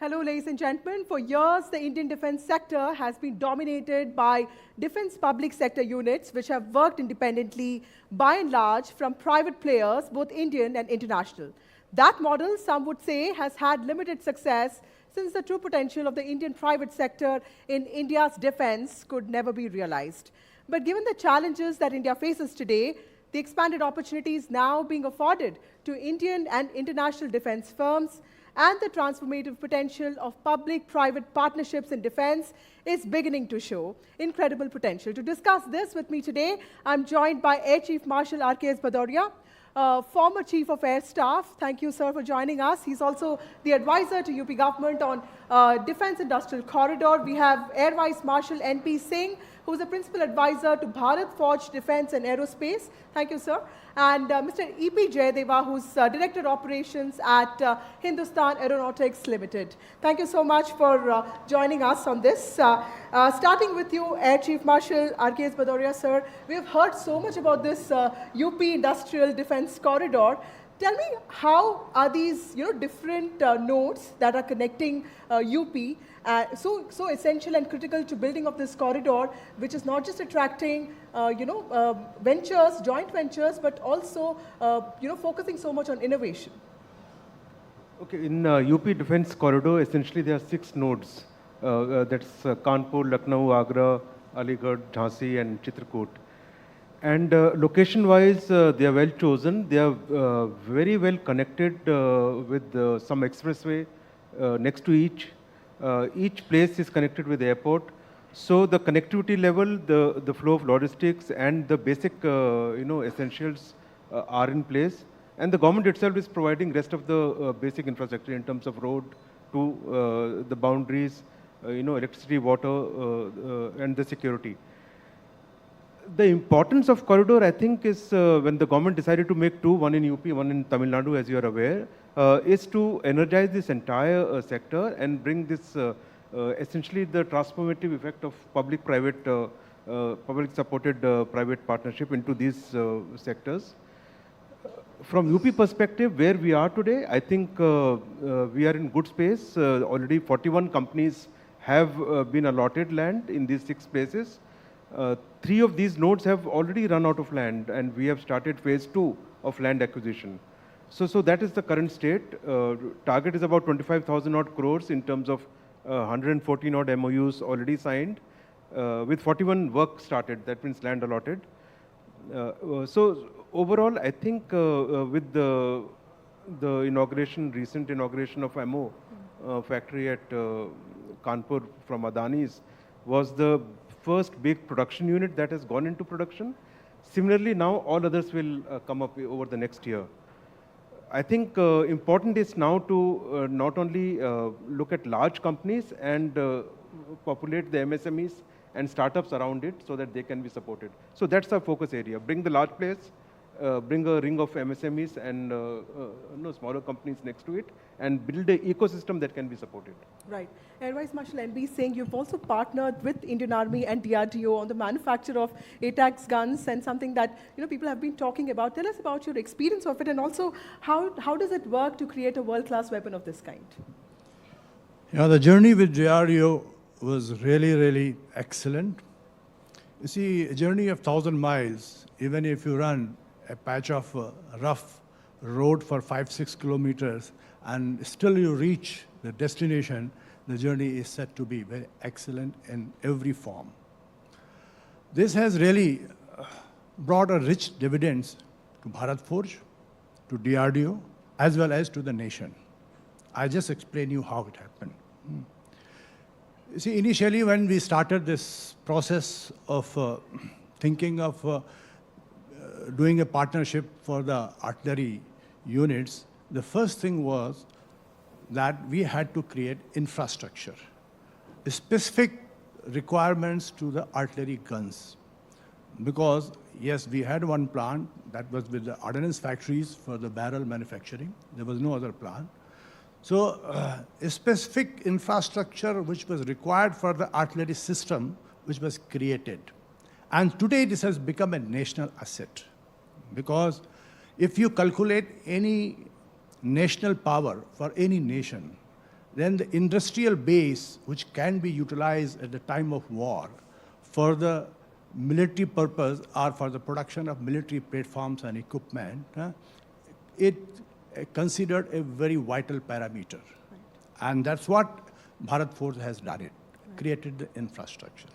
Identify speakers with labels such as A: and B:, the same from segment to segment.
A: Hello, ladies and gentlemen. For years, the Indian defense sector has been dominated by defense public sector units, which have worked independently, by and large, from private players, both Indian and international. That model, some would say, has had limited success since the true potential of the Indian private sector in India's defense could never be realized. But given the challenges that India faces today, the expanded opportunities now being afforded to Indian and international defense firms, and the transformative potential of public-private partnerships in defense is beginning to show incredible potential. To discuss this with me today, I'm joined by Air Chief Marshal R.K.S. Bhadauria, former Chief of Air Staff. Thank you, sir, for joining us. He's also the advisor to UP government on Defense Industrial Corridor. We have Air Vice Marshal N.P. Singh, who's a principal advisor to Bharat Forge Defense and Aerospace. Thank you, sir. And Mr. E.P. Jayadeva, who's Director Operations at Hindustan Aeronautics Limited. Thank you so much for joining us on this. Starting with you, Air Chief Marshal R.K.S. Bhadauria, sir. We have heard so much about this UP Industrial Defense Corridor. Tell me, how are these different nodes that are connecting UP so essential and critical to building of this corridor, which is not just attracting ventures, joint ventures, but also focusing so much on innovation?
B: Okay, in UP Defense Corridor, essentially there are 6 nodes. That's Kanpur, Lucknow, Agra, Aligarh, Jhansi, and Chitrakoot. And location-wise, they are well chosen. They are very well connected with some expressway next to each. Each place is connected with the airport. So the connectivity level, the flow of logistics, and the basic essentials are in place. And the government itself is providing rest of the basic infrastructure in terms of road to the boundaries, electricity, water, and the security. The importance of corridor, I think, is when the government decided to make 2, one in UP, one in Tamil Nadu, as you are aware, is to energize this entire sector and bring this essentially the transformative effect of public-private, public-supported private partnership into these sectors. From UP perspective, where we are today, I think we are in good space. Already 41 companies have been allotted land in these 6 places. 3 of these nodes have already run out of land, and we have started phase 2 of land acquisition. So that is the current state. Target is about 25,000 odd crores in terms of 114 odd MOUs already signed, with 41 work started. That means land allotted. So overall, I think with the recent inauguration of ammo factory at Kanpur from Adani's was the first big production unit that has gone into production. Similarly, now all others will come up over the next year. I think important is now to not only look at large companies and populate the MSMEs and startups around it so that they can be supported. So that's our focus area. Bring the large players, bring a ring of MSMEs and smaller companies next to it, and build an ecosystem that can be supported.
A: Right. Air Vice Marshal N.B. Singh, you've also partnered with Indian Army and DRDO on the manufacture of ATACMS guns, and something that people have been talking about. Tell us about your experience of it, and also how does it work to create a world-class weapon of this kind?
C: The journey with DRDO was really, really excellent. You see, a journey of 1,000 miles, even if you run a patch of rough road for 5-6 kilometers and still you reach the destination, the journey is said to be very excellent in every form. This has really brought a rich dividends to Bharat Forge, to DRDO, as well as to the nation. I just explain you how it happened. You see, initially when we started this process of thinking of doing a partnership for the artillery units, the first thing was that we had to create infrastructure, specific requirements to the artillery guns. Because, yes, we had one plant that was with the ordnance factories for the barrel manufacturing. There was no other plant. So a specific infrastructure which was required for the artillery system, which was created. And today this has become a national asset. Because if you calculate any national power for any nation, then the industrial base, which can be utilized at the time of war for the military purpose or for the production of military platforms and equipment, it considered a very vital parameter. Right. And that's what Bharat Force has done it, created the infrastructure.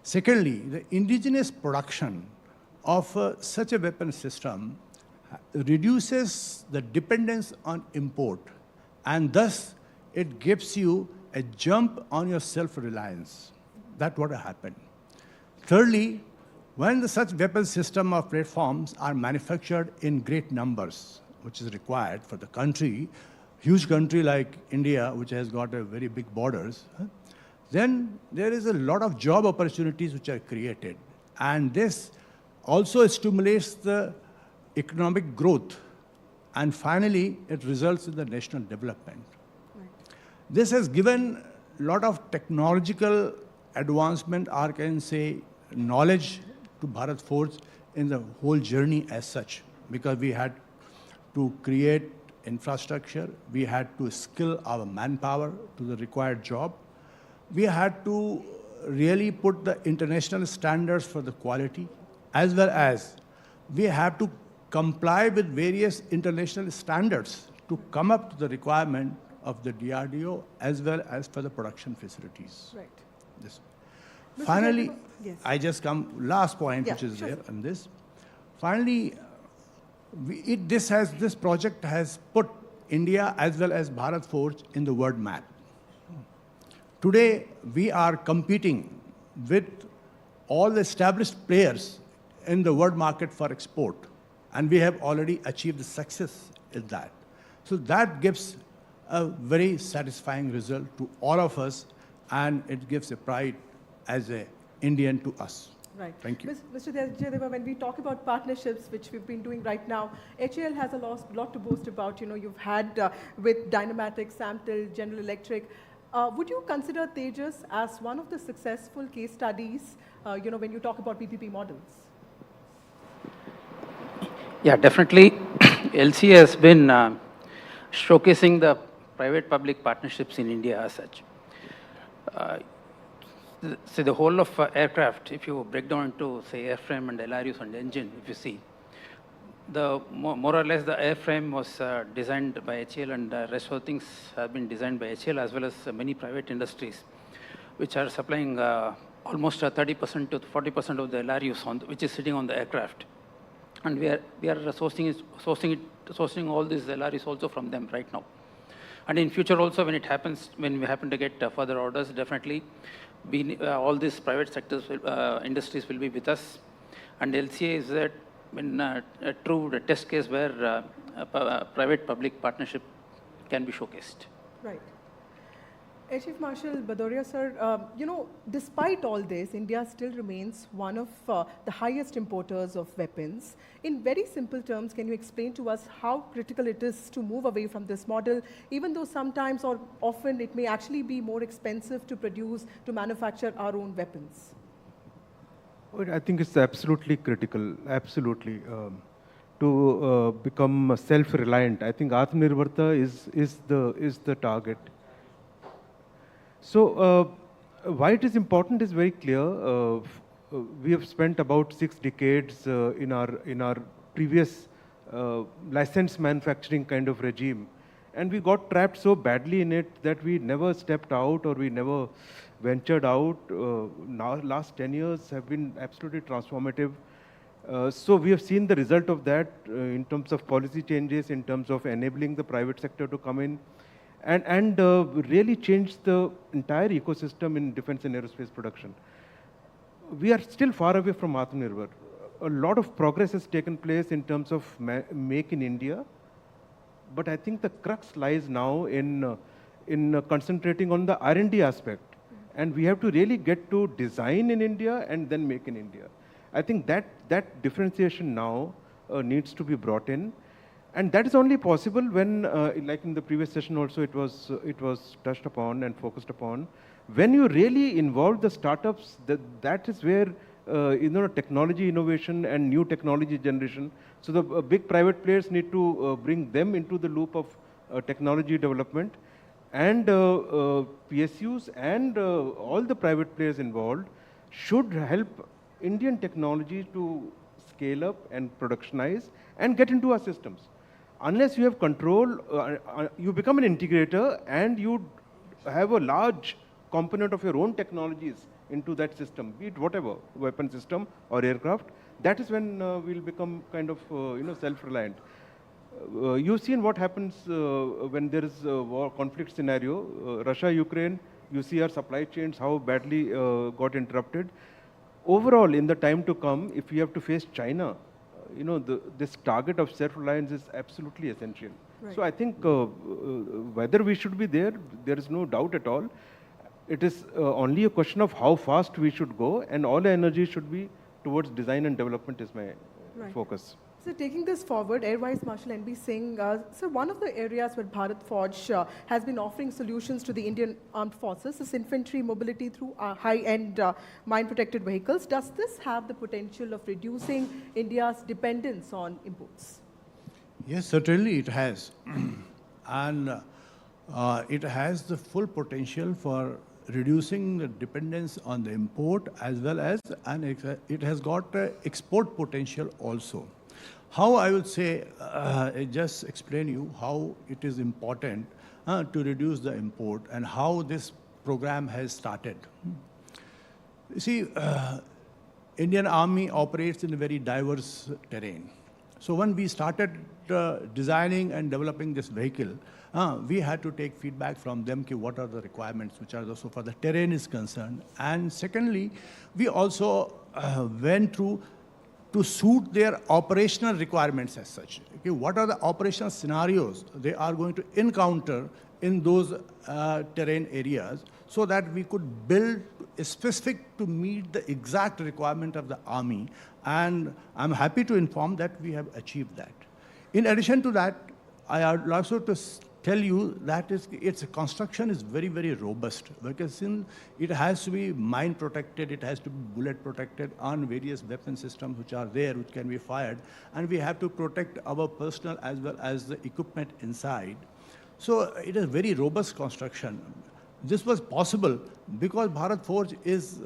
C: Secondly, the indigenous production of such a weapon system reduces the dependence on import, and thus it gives you a jump on your self-reliance. That's what happened. Thirdly, when such weapon system or platforms are manufactured in great numbers, which is required for the country, huge country like India, which has got a very big borders, then there is a lot of job opportunities which are created. And this also stimulates the economic growth. And finally, it results in the national development. Right. This has given a lot of technological advancement, or I can say knowledge, to Bharat Force in the whole journey as such, because we had to create infrastructure, we had to skill our manpower to the required job, we had to really put the international standards for the quality, as well as we have to comply with various international standards to come up to the requirement of the DRDO as well as for the production facilities.
A: Right.
C: This.
A: Mr.
C: Finally,
A: yes.
C: I just come, last point which is there on this. Finally, this project has put India as well as Bharat Force in the world map. Today, we are competing with all the established players in the world market for export, and we have already achieved the success in that. So that gives a very satisfying result to all of us, and it gives a pride as an Indian to us.
A: Right.
C: Thank you.
A: Mr. Jayadeva, when we talk about partnerships, which we've been doing right now, HAL has a lot to boast about. You know, you've had with Dynamatics, Samtel, General Electric. Would you consider Tejas as one of the successful case studies, you know, when you talk about PPP models?
D: Yeah, definitely. LC has been showcasing the private-public partnerships in India as such. So the whole of aircraft, if you break down into, say, airframe and LRUs and engine, if you see, the more or less the airframe was designed by HAL, and the rest of the things have been designed by HAL, as well as many private industries, which are supplying almost 30% to 40% of the LRUs, which is sitting on the aircraft. And we are sourcing all these LRUs also from them right now. And in future also, when it happens, when we happen to get further orders, definitely all these private sectors, industries will be with us. And LCA is a true test case where private-public partnership can be showcased.
A: Right. Air Chief Marshal Bhadoria, sir, you know, despite all this, India still remains one of the highest importers of weapons. In very simple terms, can you explain to us how critical it is to move away from this model, even though sometimes or often it may actually be more expensive to produce, to manufacture our own weapons?
B: I think it's absolutely critical, absolutely. To become self-reliant, I think Atmanirbharta is the target. So why it is important is very clear. We have spent about 6 decades in our previous licensed manufacturing kind of regime, and we got trapped so badly in it that we never stepped out, or we never ventured out. Now, last 10 years have been absolutely transformative. So we have seen the result of that in terms of policy changes, in terms of enabling the private sector to come in, and really change the entire ecosystem in defense and aerospace production. We are still far away from Atmanirbhar. A lot of progress has taken place in terms of make in India, but I think the crux lies now in concentrating on the R&D aspect. And we have to really get to design in India and then make in India. I think that differentiation now needs to be brought in. And that is only possible when, like in the previous session also, it was touched upon and focused upon. When you really involve the startups, that is where technology innovation and new technology generation. So the big private players need to bring them into the loop of technology development. And PSUs and all the private players involved should help Indian technology to scale up and productionize and get into our systems. Unless you have control, you become an integrator and you have a large component of your own technologies into that system, be it whatever, weapon system or aircraft, that is when we'll become kind of self-reliant. You've seen what happens when there is a war conflict scenario, Russia-Ukraine, you see our supply chains, how badly got interrupted. Overall, in the time to come, if we have to face China, this target of self-reliance is absolutely essential.
A: Right.
B: So I think whether we should be there, there is no doubt at all. It is only a question of how fast we should go, and all the energy should be towards design and development is my focus.
A: So taking this forward, Air Vice Marshal N.B. Singh, so one of the areas where Bharat Forge has been offering solutions to the Indian Armed Forces is infantry mobility through high-end mine-protected vehicles. Does this have the potential of reducing India's dependence on imports?
C: Yes, certainly it has. And it has the full potential for reducing the dependence on the import as well as, and it has got export potential also. How I would say, just explain you how it is important to reduce the import and how this program has started. You see, Indian Army operates in a very diverse terrain. So when we started designing and developing this vehicle, we had to take feedback from them, what are the requirements, which are so far the terrain is concerned. And secondly, we also went through to suit their operational requirements as such. Okay, what are the operational scenarios they are going to encounter in those terrain areas, so that we could build specific to meet the exact requirement of the army. And I'm happy to inform that we have achieved that. In addition to that, I would also to tell you that its construction is very, very robust, because since it has to be mine protected, it has to be bullet protected on various weapon systems which are there, which can be fired, and we have to protect our personnel as well as the equipment inside. So it is very robust construction. This was possible because Bharat Forge is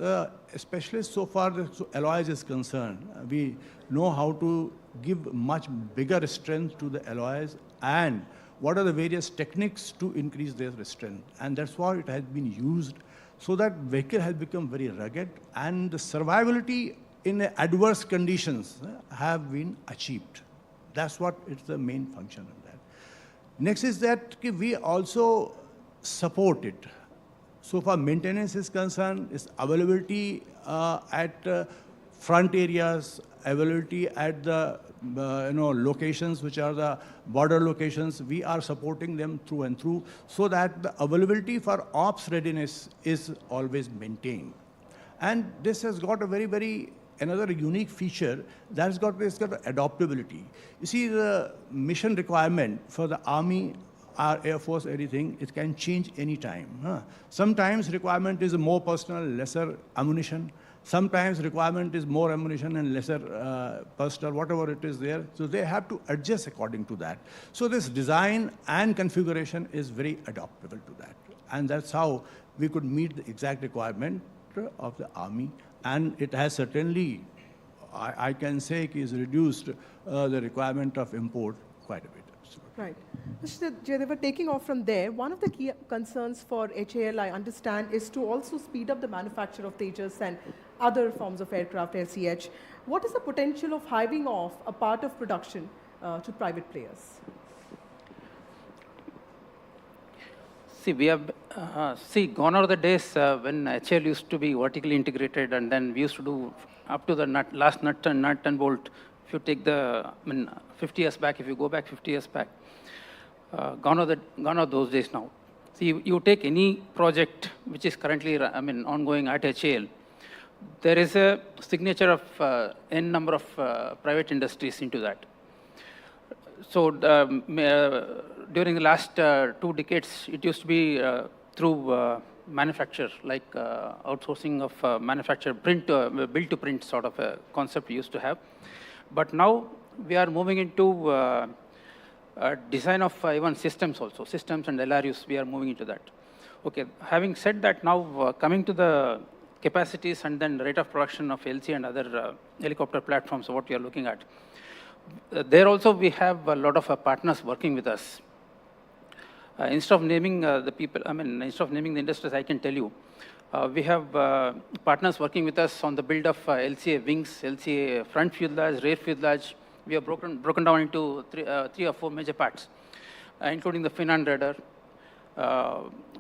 C: especially so far as alloys is concerned. We know how to give much bigger strength to the alloys and what are the various techniques to increase their strength. And that's why it has been used, so that vehicle has become very rugged and the survivability in adverse conditions have been achieved. That's what it's the main function of that. Next is that we also support it. So far maintenance is concerned, its availability at front areas, availability at the locations which are the border locations, we are supporting them through and through, so that the availability for ops readiness is always maintained. And this has got a very, very another unique feature that's got adaptability. You see, the mission requirement for the Army, our Air Force, anything, it can change any time. Sometimes requirement is more personnel, lesser ammunition. Sometimes requirement is more ammunition and lesser personnel, whatever it is there. So they have to adjust according to that. So this design and configuration is very adaptable to that. And that's how we could meet the exact requirement of the Army. And it has certainly, I can say, is reduced the requirement of import quite a bit.
A: Right. Mr. Jayadeva, taking off from there, one of the key concerns for HAL, I understand, is to also speed up the manufacture of Tejas and other forms of aircraft, LCH. What is the potential of hiving off a part of production to private players?
D: See, we have gone are the days when HAL used to be vertically integrated, and then we used to do up to the last nut and bolt. If you take 50 years back, if you go back 50 years back, gone are those days now. See, you take any project which is currently ongoing at HAL, there is a signature of n number of private industries into that. So during the last 2 decades, it used to be through manufacture, like outsourcing of manufacture, build to print sort of a concept we used to have. But now we are moving into design of even systems also, systems and LRUs, we are moving into that. Okay, having said that, now coming to the capacities and then rate of production of LC and other helicopter platforms, what we are looking at. There also we have a lot of partners working with us. Instead of naming the people, instead of naming the industries, I can tell you, we have partners working with us on the build of LCA wings, LCA front fuselage, rear fuselage. We have broken down into three or four major parts, including the fin and rudder,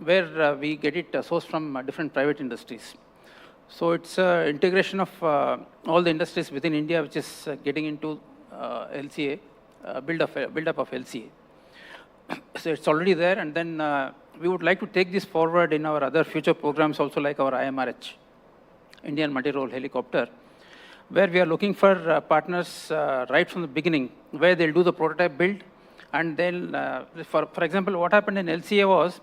D: where we get it sourced from different private industries. So it's integration of all the industries within India, which is getting into LCA, build-up of LCA. So it's already there, and then we would like to take this forward in our other future programs also, like our IMRH, Indian Multi-Role Helicopter, where we are looking for partners right from the beginning, where they'll do the prototype build, and then, for example, what happened in LCA was,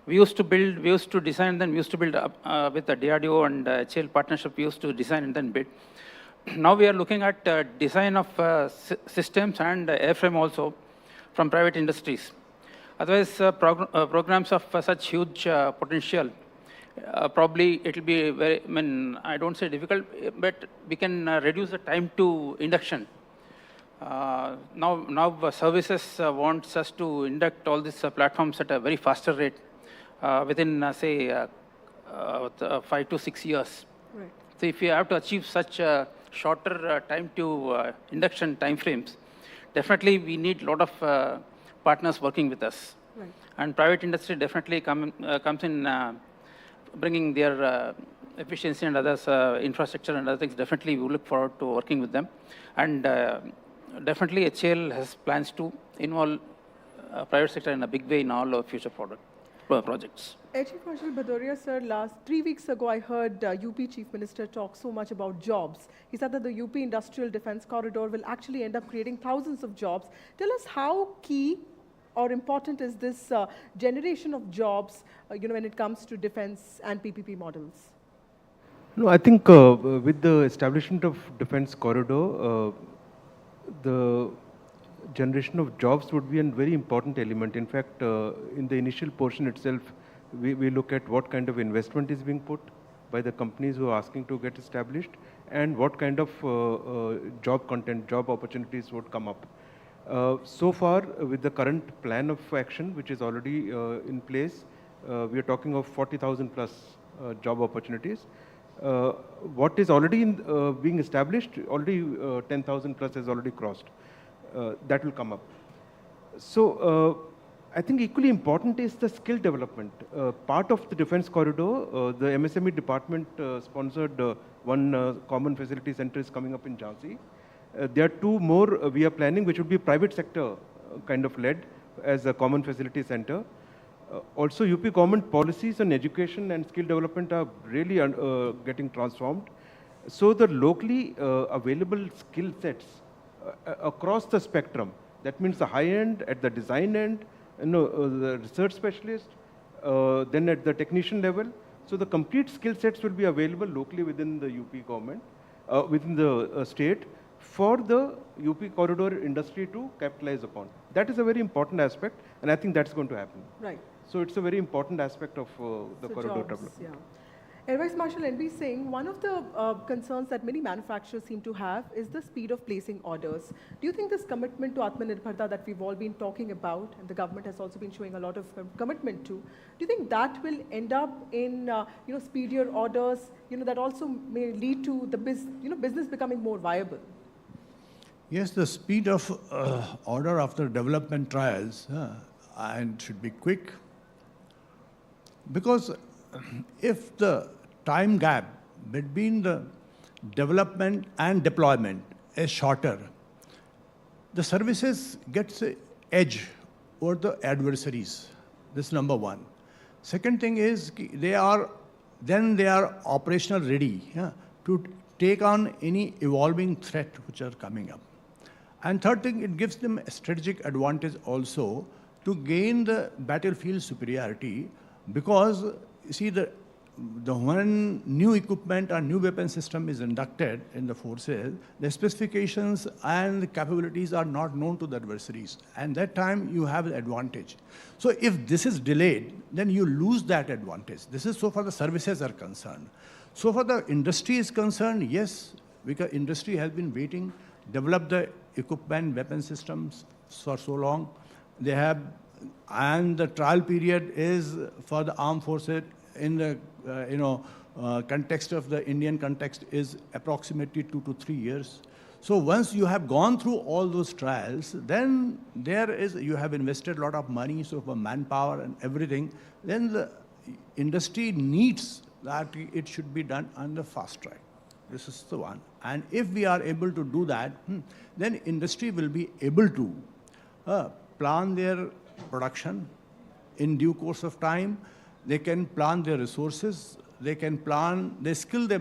D: we used to design, then we used to build up with the DRDO and HAL partnership, we used to design and then build. Now we are looking at design of systems and airframe also from private industries. Otherwise, programs of such huge potential, probably it will be very, I don't say difficult, but we can reduce the time to induction. Now services wants us to induct all these platforms at a very faster rate within, say, 5 to 6 years.
A: Right.
D: So if you have to achieve such shorter time to induction time frames, definitely we need a lot of partners working with us.
A: Right.
D: And private industry definitely comes in bringing their efficiency and others, infrastructure and other things. Definitely we look forward to working with them. And definitely HAL has plans to involve private sector in a big way in all our future projects.
A: Air Chief Marshal Bhadoria, sir, 3 weeks ago, I heard UP Chief Minister talk so much about jobs. He said that the UP Industrial Defence Corridor will actually end up creating thousands of jobs. Tell us how key or important is this generation of jobs, when it comes to defence and PPP models?
B: No, I think with the establishment of Defence Corridor, the generation of jobs would be a very important element. In fact, in the initial portion itself, we look at what kind of investment is being put by the companies who are asking to get established, and what kind of job content, job opportunities would come up. So far, with the current plan of action, which is already in place, we are talking of 40,000 plus job opportunities. What is already being established, already 10,000 plus has already crossed. That will come up. So I think equally important is the skill development. Part of the defense corridor, the MSME department sponsored one common facility center is coming up in Jhansi. There are two more we are planning, which would be private sector kind of led as a common facility center. Also, UP government policies on education and skill development are really getting transformed. So the locally available skill sets across the spectrum, that means the high end, at the design end, the research specialist, then at the technician level. So the complete skill sets will be available locally within the UP government, within the state, for the UP corridor industry to capitalize upon. That is a very important aspect, and I think that's going to happen.
A: Right.
B: So it's a very important aspect of the corridor
A: jobs,
B: development.
A: Yeah. Air Vice Marshal NB Singh, one of the concerns that many manufacturers seem to have is the speed of placing orders. Do you think this commitment to Atmanirbharta that we've all been talking about, and the government has also been showing a lot of commitment to, do you think that will end up in speedier orders, that also may lead to the business becoming more viable?
C: Yes, the speed of order after development trials and should be quick, because if the time gap between the development and deployment is shorter, the services gets an edge over the adversaries. This is number one. Second thing is they are operational ready to take on any evolving threat which are coming up. And third thing, it gives them a strategic advantage also to gain the battlefield superiority, because you see, when new equipment or new weapon system is inducted in the forces, the specifications and the capabilities are not known to the adversaries. And that time you have the advantage. So if this is delayed, then you lose that advantage. This is so far the services are concerned. So far the industry is concerned, yes, because industry has been waiting, develop the equipment, weapon systems for so long. They have, and the trial period is for the armed forces in the context of the Indian context is approximately 2 to 3 years. So once you have gone through all those trials, then you have invested a lot of money, so for manpower and everything, then the industry needs that it should be done on the fast track. This is the one. And if we are able to do that, then industry will be able to plan their production in due course of time. They can plan their resources. They can plan, they skill the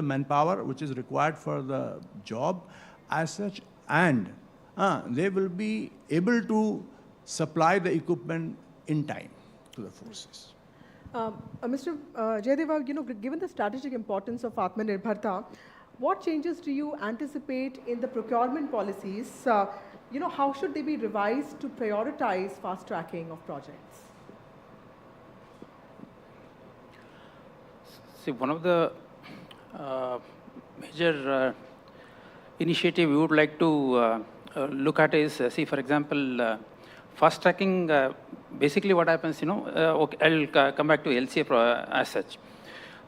C: manpower which is required for the job as such, and they will be able to supply the equipment in time to the forces.
A: Mr. Jayadeva, given the strategic importance of Atmanirbharta, what changes do you anticipate in the procurement policies? How should they be revised to prioritize fast tracking of projects?
D: See, one of the major initiative we would like to look at is, see, for example, fast tracking, basically what happens, okay, I'll come back to LCA as such.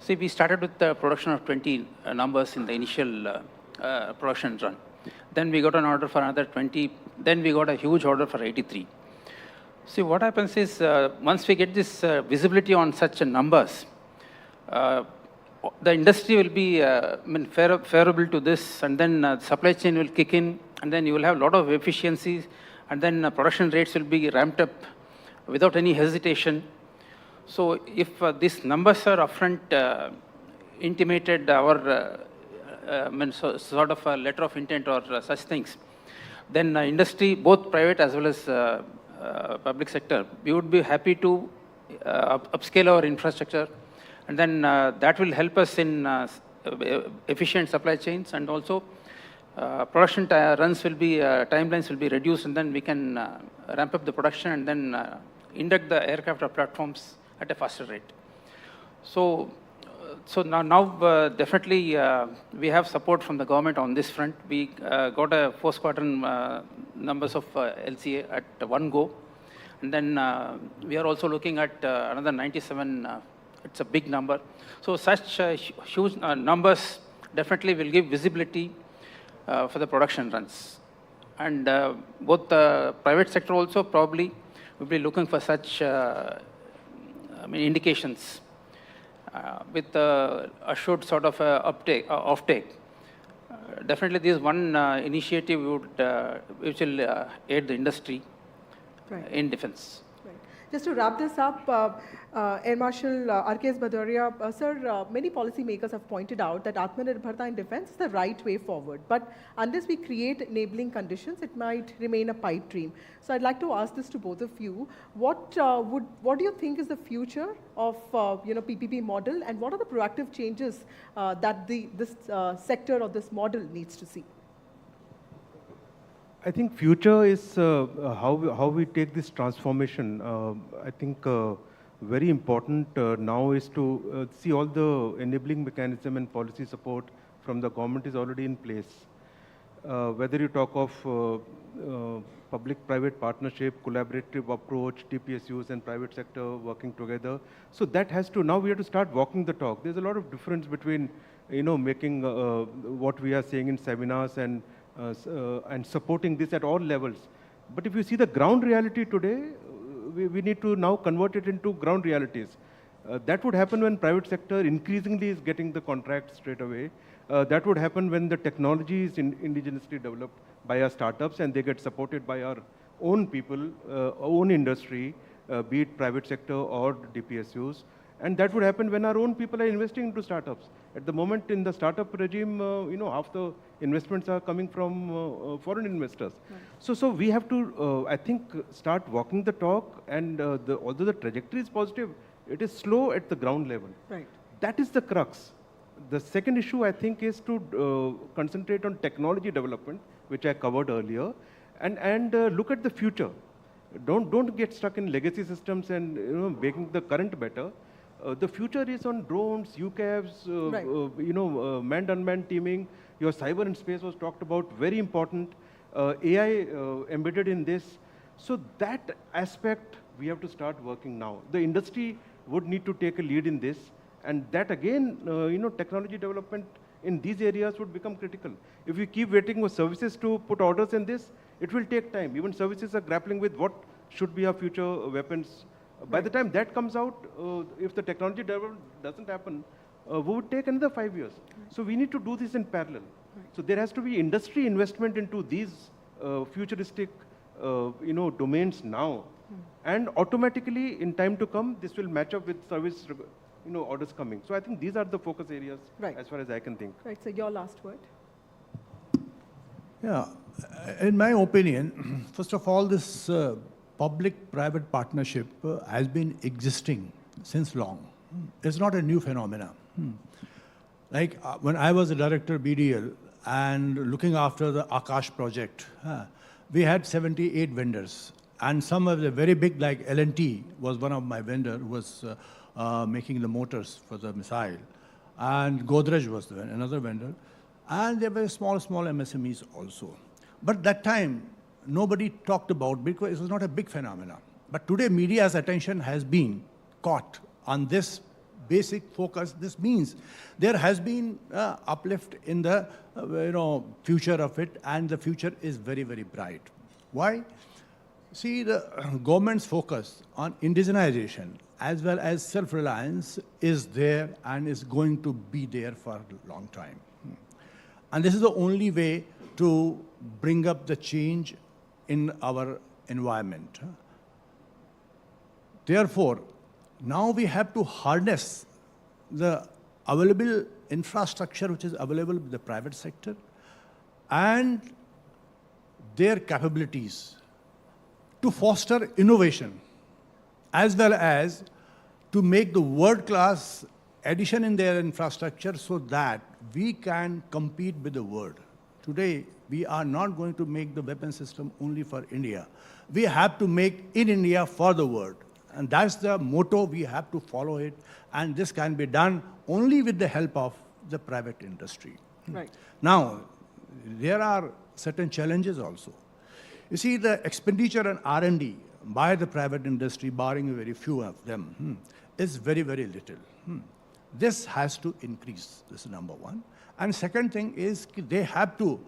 D: See, we started with the production of 20 numbers in the initial production run. Then we got an order for another 20. Then we got a huge order for 83. See, what happens is, once we get this visibility on such numbers, the industry will be favorable to this, and then supply chain will kick in, and then you will have a lot of efficiencies, and then production rates will be ramped up without any hesitation. So if these numbers are upfront intimated or sort of a letter of intent or such things, then industry, both private as well as public sector, we would be happy to upscale our infrastructure, and then that will help us in efficient supply chains, and also production runs will be, timelines will be reduced, and then we can ramp up the production and then induct the aircraft or platforms at a faster rate. So now definitely we have support from the government on this front. We got a 4 squadron numbers of LCA at one go, and then we are also looking at another 97. It's a big number. So such huge numbers definitely will give visibility for the production runs. And both the private sector also probably will be looking for such indications with assured sort of offtake. Definitely this is one initiative which will aid the industry in defense.
A: Just to wrap this up, Air Marshal R.K.S. Bhadoria, sir, many policymakers have pointed out that Atmanirbharta in defense is the right way forward. But unless we create enabling conditions, it might remain a pipe dream. So I'd like to ask this to both of you. What do you think is the future of PPP model, and what are the proactive changes that this sector or this model needs to see?
B: I think future is how we take this transformation. I think very important now is to see all the enabling mechanism and policy support from the government is already in place. Whether you talk of public-private partnership, collaborative approach, TPSUs and private sector working together. So that has to, now we have to start walking the talk. There's a lot of difference between, making what we are saying in seminars and supporting this at all levels. But if you see the ground reality today, we need to now convert it into ground realities. That would happen when private sector increasingly is getting the contract straight away. That would happen when the technology is indigenously developed by our startups and they get supported by our own people, own industry, be it private sector or DPSUs. And that would happen when our own people are investing into startups. At the moment in the startup regime, half the investments are coming from foreign investors. Right. So we have to, I think, start walking the talk, and although the trajectory is positive, It is slow at the ground level.
A: Right.
B: That is the crux. The second issue, I think, is to concentrate on technology development, which I covered earlier, and look at the future. Don't get stuck in legacy systems and making the current better. The future is on drones, UCAVs,
A: Right.
B: manned unmanned teaming. Your cyber and space was talked about, very important. AI embedded in this. So that aspect we have to start working now. The industry would need to take a lead in this, and that again, technology development in these areas would become critical. If we keep waiting for services to put orders in this, it will take time. Even services are grappling with what should be our future weapons. By the time that comes out, if the technology development doesn't happen, we would take another 5 years. So we need to do this in parallel. So there has to be industry investment into these futuristic, domains now, and automatically in time to come, this will match up with service, orders coming. So I think these are the focus areas, as far as I can think.
A: Right. So your last word.
C: Yeah, in my opinion, first of all, this public-private partnership has been existing since long. It's not a new phenomenon. Like when I was a director BDL and looking after the Akash project, we had 78 vendors. And some of the very big, like L&T was one of my vendors, who was making the motors for the missile. And Godrej was another vendor. And there were small MSMEs also. But that time, nobody talked about, because it was not a big phenomenon. But today, media's attention has been caught on this basic focus. This means there has been uplift in the future of it, and the future is very, very bright. Why? See, the government's focus on indigenization as well as self-reliance is there and is going to be there for a long time. And this is the only way to bring up the change in our environment. Therefore, now we have to harness the available infrastructure which is available with the private sector and their capabilities to foster innovation, as well as to make the world-class addition in their infrastructure so that we can compete with the world. Today, we are not going to make the weapon system only for India. We have to make in India for the world. And that's the motto, we have to follow it. And this can be done only with the help of the private industry.
A: Right.
C: Now, there are certain challenges also. You see, the expenditure on R&D by the private industry, barring very few of them, is very, very little. This has to increase, this is number one. And second thing is they have to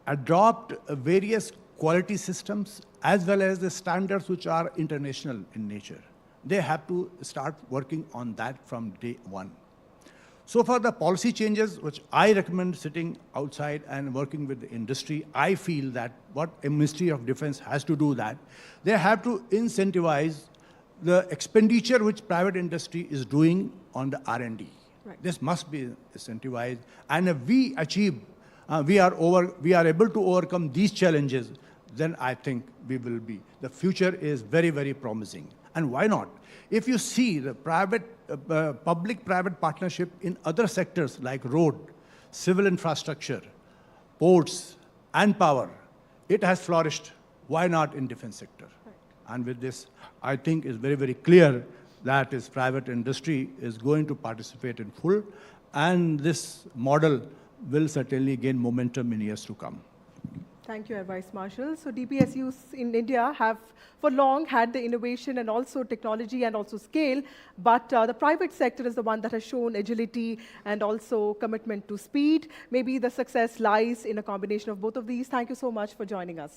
C: adopt various quality systems as well as the standards which are international in nature. They have to start working on that from day one. So for the policy changes, which I recommend sitting outside and working with the industry, I feel that what a Ministry of Defense has to do that, they have to incentivize the expenditure which private industry is doing on the R&D.
A: Right.
C: This must be incentivized. And if we achieve, we are able to overcome these challenges, then I think we will be. The future is very, very promising. And why not? If you see the public-private partnership in other sectors like road, civil infrastructure, ports, and power, it has flourished. Why not in defense sector?
A: Right.
C: And with this, I think it's very, very clear that is private industry is going to participate in full, and this model will certainly gain momentum in years to come.
A: Thank you, Air Vice Marshal. So DPSUs in India have for long had the innovation and also technology and also scale, but the private sector is the one that has shown agility and also commitment to speed. Maybe the success lies in a combination of both of these. Thank you so much for joining us.